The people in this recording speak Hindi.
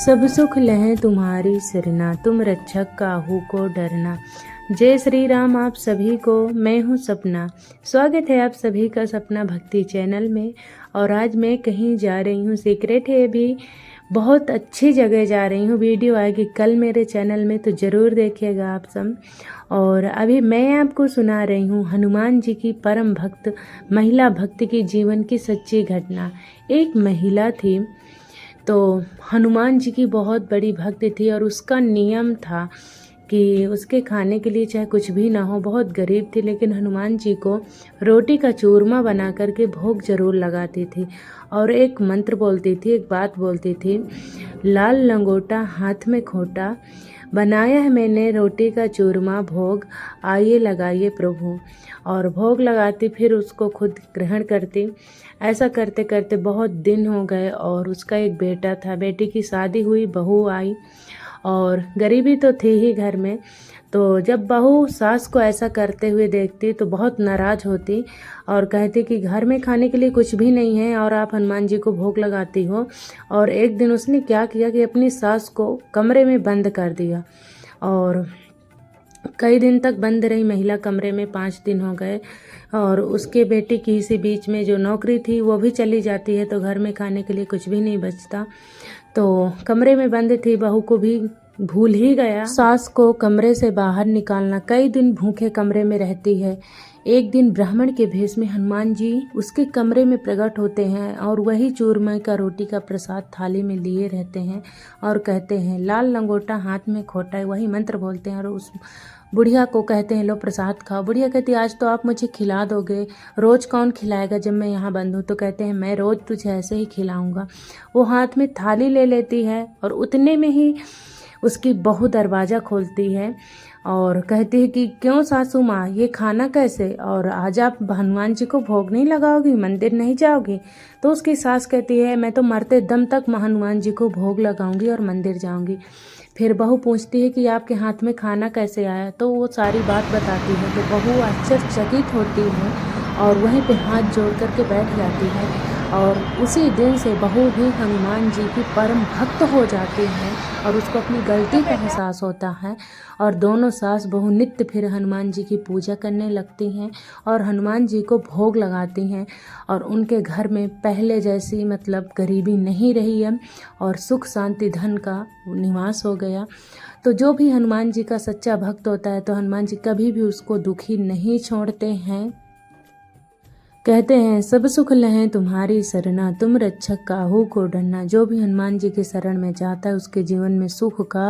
सब सुख लहै तुम्हारी सरना, तुम रक्षक काहू को डरना। जय श्री राम। आप सभी को मैं हूँ सपना। स्वागत है आप सभी का सपना भक्ति चैनल में। और आज मैं कहीं जा रही हूँ, सीक्रेट है, अभी बहुत अच्छी जगह जा रही हूँ। वीडियो आएगी कल मेरे चैनल में, तो ज़रूर देखिएगा आप सब। और अभी मैं आपको सुना रही हूँ हनुमान जी की परम भक्त महिला भक्त की जीवन की सच्ची घटना। एक महिला थी, तो हनुमान जी की बहुत बड़ी भक्त थी और उसका नियम था कि उसके खाने के लिए चाहे कुछ भी ना हो। बहुत गरीब थी, लेकिन हनुमान जी को रोटी का चूरमा बना करके भोग जरूर लगाती थी। और एक मंत्र बोलती थी, एक बात बोलती थी, लाल लंगोटा हाथ में खोटा, बनाया है मैंने रोटी का चूरमा भोग, आइए लगाइए प्रभु। और भोग लगाती, फिर उसको खुद ग्रहण करती। ऐसा करते करते बहुत दिन हो गए और उसका एक बेटा था। बेटी की शादी हुई, बहू आई, और गरीबी तो थी ही घर में। तो जब बहू सास को ऐसा करते हुए देखती तो बहुत नाराज़ होती और कहती कि घर में खाने के लिए कुछ भी नहीं है और आप हनुमान जी को भोग लगाती हो। और एक दिन उसने क्या किया कि अपनी सास को कमरे में बंद कर दिया और कई दिन तक बंद रही महिला कमरे में। 5 दिन हो गए और उसके बेटे की इसी बीच में जो नौकरी थी वो भी चली जाती है, तो घर में खाने के लिए कुछ भी नहीं बचता। तो कमरे में बंद थी, बहू को भी भूल ही गया सास को कमरे से बाहर निकालना। कई दिन भूखे कमरे में रहती है। एक दिन ब्राह्मण के भेष में हनुमान जी उसके कमरे में प्रकट होते हैं और वही चूरमा का रोटी का प्रसाद थाली में लिए रहते हैं और कहते हैं, लाल लंगोटा हाथ में खोटा है। वही मंत्र बोलते हैं और उस बुढ़िया को कहते हैं, लो प्रसाद खाओ। बुढ़िया कहती, आज तो आप मुझे खिला दोगे, रोज़ कौन खिलाएगा जब मैं यहाँ बंद हूँ। तो कहते हैं, मैं रोज़ तुझे ऐसे ही खिलाऊंगा। वो हाथ में थाली ले लेती है और उतने में ही उसकी बहू दरवाज़ा खोलती है और कहती है कि क्यों सासू माँ, ये खाना कैसे, और आज आप हनुमान जी को भोग नहीं लगाओगी, मंदिर नहीं जाओगी। तो उसकी सास कहती है, मैं तो मरते दम तक हनुमान जी को भोग लगाऊंगी और मंदिर जाऊंगी। फिर बहू पूछती है कि आपके हाथ में खाना कैसे आया, तो वो सारी बात बताती है। तो बहू आश्चर्यचकित होती है और वहीं पे हाथ जोड़ करके बैठ जाती है। और उसी दिन से बहू भी हनुमान जी की परम भक्त हो जाती है और उसको अपनी गलती का एहसास होता है। और दोनों सास बहू नित्य फिर हनुमान जी की पूजा करने लगती हैं और हनुमान जी को भोग लगाती हैं। और उनके घर में पहले जैसी मतलब गरीबी नहीं रही है और सुख शांति धन का निवास हो गया। तो जो भी हनुमान जी का सच्चा भक्त होता है, तो हनुमान जी कभी भी उसको दुखी नहीं छोड़ते हैं। कहते हैं, सब सुख लहै तुम्हारी सरना, तुम रक्षक काहू को डरना। जो भी हनुमान जी के शरण में जाता है उसके जीवन में सुख का